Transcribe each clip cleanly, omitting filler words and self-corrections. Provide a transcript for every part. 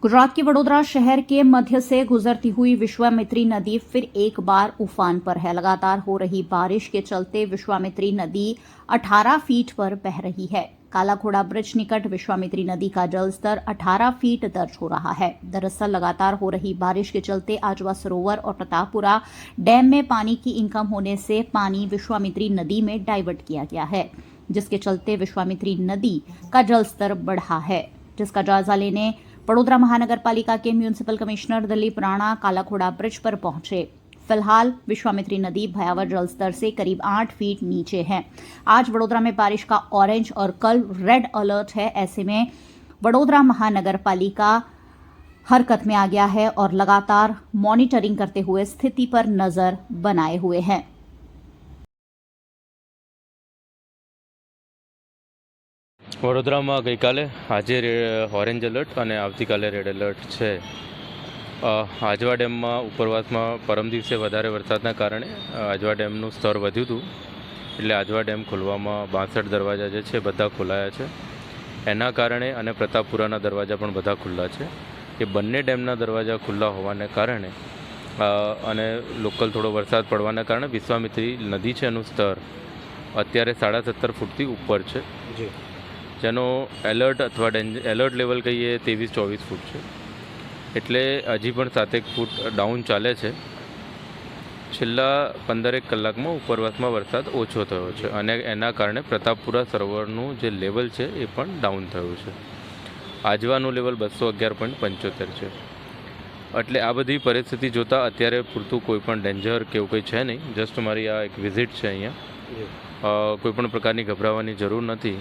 गुजरात के वडोदरा शहर के मध्य से गुजरती हुई विश्वामित्री नदी फिर एक बार उफान पर है। लगातार हो रही बारिश के चलते विश्वामित्री नदी 18 फीट पर बह रही है। कालाघोड़ा ब्रिज निकट विश्वामित्री नदी का जलस्तर 18 फीट दर्ज हो रहा है। दरअसल लगातार हो रही बारिश के चलते आजवा सरोवर और प्रतापपुरा डैम में पानी की इनकम होने से पानी विश्वामित्री नदी में डाइवर्ट किया गया है, जिसके चलते विश्वामित्री नदी का जलस्तर बढ़ा है। जिसका जायजा लेने वडोदरा महानगर पालिका के municipal commissioner Dilip Rana Kala Ghoda bridge पर पहुंचे। फिलहाल विश्वामित्री नदी भयावह जलस्तर से करीब 8 फीट नीचे है। आज वडोदरा में बारिश का ऑरेंज और कल रेड अलर्ट है। ऐसे में वडोदरा महानगर पालिका हरकत में आ गया है और लगातार मॉनिटरिंग करते हुए स्थिति पर नजर बनाए हुए है। વડોદરામાં ગઈકાલે આજે ઓરેન્જ એલર્ટ અને આવતીકાલે રેડ એલર્ટ છે। આજવા ડેમમાં ઉપરવાસમાં પરમ દિવસે વધારે વરસાદના કારણે આજવા ડેમનું સ્તર વધ્યું હતું, એટલે આજવા ડેમ ખોલવામાં 62 દરવાજા જે છે બધા ખોલાયા છે। એના કારણે અને પ્રતાપપુરાના દરવાજા પણ બધા ખુલ્લા છે। એ બંને ડેમના દરવાજા ખુલ્લા હોવાને કારણે અને લોકલ થોડો વરસાદ પડવાના કારણે વિશ્વામિત્રી નદી છે એનું સ્તર અત્યારે 17.5 ફૂટથી ઉપર છે, જેનો એલર્ટ અથવા એલર્ટ લેવલ કહીએ 23-24 ફૂટ છે, એટલે હજી પણ 7 ફૂટ ડાઉન ચાલે છે। છેલ્લા 15 કલાકમાં ઉપરવાસમાં વરસાદ ઓછો થયો છે અને એના કારણે પ્રતાપપુરા સરોવરનું જે લેવલ છે એ પણ ડાઉન થયું છે। આજવાનું લેવલ 211.75 છે, એટલે આ બધી પરિસ્થિતિ જોતાં અત્યારે પૂરતું કોઈ પણ ડેન્જર કે એવું કંઈ છે નહીં। જસ્ટ મારી આ એક વિઝિટ છે, અહીંયા કોઈપણ પ્રકારની ગભરાવાની જરૂર નથી।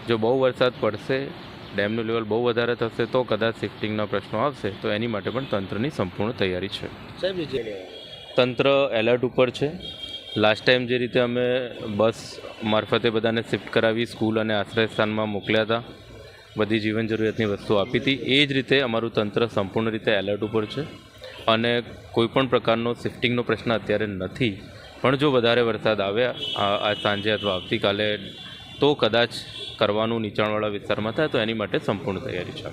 જો બહુ વરસાદ પડશે, ડેમનું લેવલ બહુ વધારે થશે તો કદાચ શિફ્ટિંગના પ્રશ્નો આવશે, તો એની માટે પણ તંત્રની સંપૂર્ણ તૈયારી છે। તંત્ર એલર્ટ ઉપર છે। લાસ્ટ ટાઈમ જે રીતે અમે બસ મારફતે બધાને શિફ્ટ કરાવી સ્કૂલ અને આશ્રય સ્થાનમાં મોકલ્યા હતા, બધી જીવન જરૂરિયાતની વસ્તુ આપી હતી, એ જ રીતે અમારું તંત્ર સંપૂર્ણ રીતે એલર્ટ ઉપર છે અને કોઈપણ પ્રકારનો શિફ્ટિંગનો પ્રશ્ન અત્યારે નથી। પણ જો વધારે વરસાદ આવે આ સાંજે અથવા આવતીકાલે તો કદાચ કરવાનું નીચાણવાળા વિસ્તારમાં થાય, તો એની માટે સંપૂર્ણ તૈયારી છે।